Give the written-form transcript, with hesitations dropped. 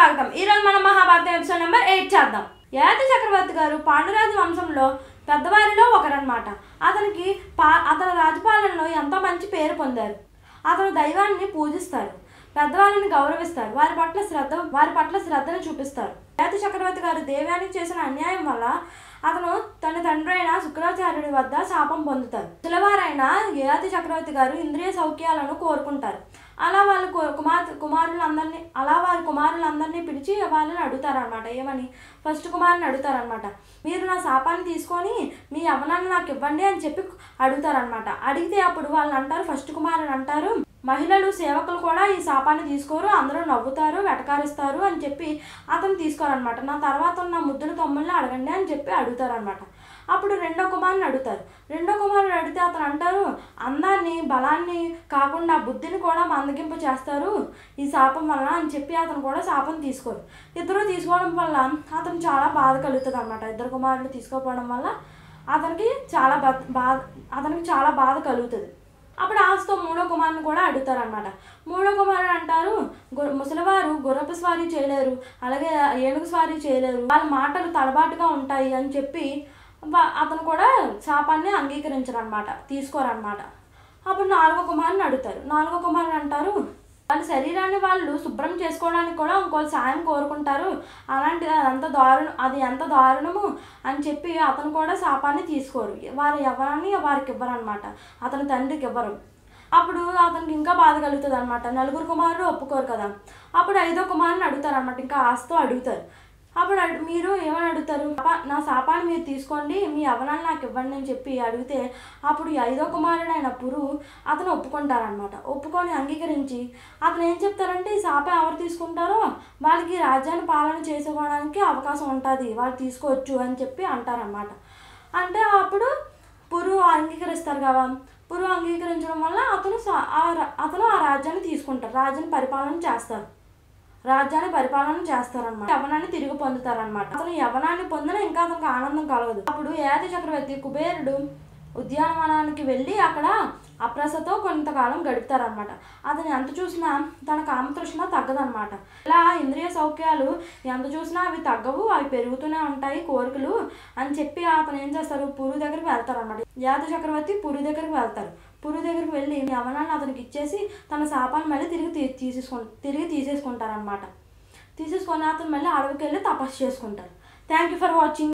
స్వాగతం। ఈ రోజు మనం మహాభారతం ఎపిసోడ్ నెంబర్ 8 చేద్దాం। యయాతి చక్రవర్తి గారు పాండురాజు వంశంలో పెద్దవారిలో ఒకరన్నమాట। అతని రాజపాలనలో ఎంతో మంచి పేరు పొందారు। అతను దైవాన్ని పూజిస్తారు, పెద్దవారిని గౌరవిస్తారు, వారి పట్ల శ్రద్ధను చూపిస్తారు। యయాతి చక్రవర్తి గారు దేవానికి చేసిన అన్యాయం వల్ల అతను తన తండ్రి అయిన శుక్రాచార్యుడి వద్ద శాపం పొందుతారు। ముసలివారైన యయాతి చక్రవర్తి గారు ఇంద్రియ సౌఖ్యాలను కోరుకుంటారు। అలా వారి కుమారులందరినీ పిలిచి వాళ్ళని అడుగుతారనమాట। ఏమని? ఫస్ట్ కుమారుని అడుగుతారనమాట, మీరు నా శాపాన్ని తీసుకొని మీ యవ్వనాన్ని నాకు ఇవ్వండి అని చెప్పి అడుగుతారనమాట। అడిగితే అప్పుడు వాళ్ళు అంటారు, ఫస్ట్ కుమారుని అంటారు, మహిళలు సేవకులు కూడా ఈ శాపాన్ని తీసుకోరు, అందరూ నవ్వుతారు, వెటకారిస్తారు అని చెప్పి అతను తీసుకోరనమాట। నా తర్వాత ఉన్న ముద్దుల తమ్ముళ్ళని అడగండి అని చెప్పి అడుగుతారనమాట। అప్పుడు రెండో కుమారుని అడుగుతారు। రెండో కుమారుని అడిగితే అతను అంటారు, అందాన్ని బలాన్ని కాకుండా బుద్ధిని కూడా మందగింపు చేస్తారు ఈ శాపం వల్ల అని చెప్పి అతను కూడా శాపం తీసుకోరు। ఇద్దరు తీసుకోవడం వల్ల అతను చాలా బాధ కలుగుతుంది అనమాట। ఇద్దరు కుమారులు తీసుకోకపోవడం వల్ల అతనికి చాలా బాధ కలుగుతుంది। అప్పుడు ఆస్తో మూడో కుమారుని కూడా అడుగుతారనమాట। మూడో కుమారుడు అంటారు, ముసలివారు గుర్రపు స్వారీ చేయలేరు, అలాగే ఏనుగు స్వారీ చేయలేరు, వాళ్ళ మాటలు తడబాటుగా ఉంటాయి అని చెప్పి అతను కూడా శాపాన్ని అంగీకరించరనమాట, తీసుకోరనమాట। అప్పుడు నాలుగో కుమారుని అడుగుతారు। నాలుగో కుమారుడు అంటారు, వాళ్ళ శరీరాన్ని వాళ్ళు శుభ్రం చేసుకోవడానికి కూడా ఇంకోటి సాయం కోరుకుంటారు, అది ఎంత దారుణము అని చెప్పి అతను కూడా శాపాన్ని తీసుకోరు, వారి యవ్వనాన్ని వారికి ఇవ్వరనమాట, అతని తండ్రికి ఇవ్వరు। అప్పుడు అతనికి ఇంకా బాధ కలుగుతుంది అనమాట। నలుగురు కుమారులు ఒప్పుకోరు కదా। అప్పుడు ఐదో కుమారుని అడుగుతారు అనమాట, ఇంకా ఆస్తో అడుగుతారు। అప్పుడు మీరు ఏమని అడుగుతారు, నా శాపాన్ని మీరు తీసుకోండి, మీ యవ్వనాన్ని నాకు ఇవ్వండి అని చెప్పి అడిగితే అప్పుడు ఐదో కుమారుడైన పురు అతను ఒప్పుకుంటారనమాట। ఒప్పుకొని అంగీకరించి అతను ఏం చెప్తారంటే, ఈ శాపం ఎవరు తీసుకుంటారో వాళ్ళకి రాజ్యాన్ని పాలన చేసుకోవడానికి అవకాశం ఉంటుంది, వాళ్ళు తీసుకోవచ్చు అని చెప్పి అంటారనమాట। అంటే అప్పుడు పురు అంగీకరిస్తారు కదా। పురు అంగీకరించడం వల్ల అతను ఆ రాజ్యాన్ని తీసుకుంటారు, రాజ్యాన్ని పరిపాలన చేస్తారనమాట। యవ్వనాన్ని తిరిగి పొందుతారనమాట। అతను యవ్వనాన్ని పొందిన ఇంకా అతనికి ఆనందం కలగదు। అప్పుడు యయాతి చక్రవర్తి కుబేరుడు ఉద్యానవనానికి వెళ్ళి అక్కడ అప్రసతో కొంతకాలం గడుపుతారనమాట। అతను ఎంత చూసినా తన కామతృష్ణ తగ్గదనమాట। ఇలా ఇంద్రియ సౌఖ్యాలు ఎంత చూసినా అవి తగ్గవు, అవి పెరుగుతూనే ఉంటాయి కోరికలు అని చెప్పి అతను ఏం చేస్తారు, పురు దగ్గరికి వెళ్తారనమాట। యయాతి చక్రవర్తి పురు దగ్గరికి వెళ్తారు। పురు దగ్గరికి వెళ్ళి యవ్వనాన్ని అతనికి ఇచ్చేసి తన శాపాన్ని మళ్ళీ తిరిగి తీసేసుకుంటారనమాట। తీసేసుకొని అతను మళ్ళీ అడవికి వెళ్ళి తపస్సు చేసుకుంటారు। Thank you for watching.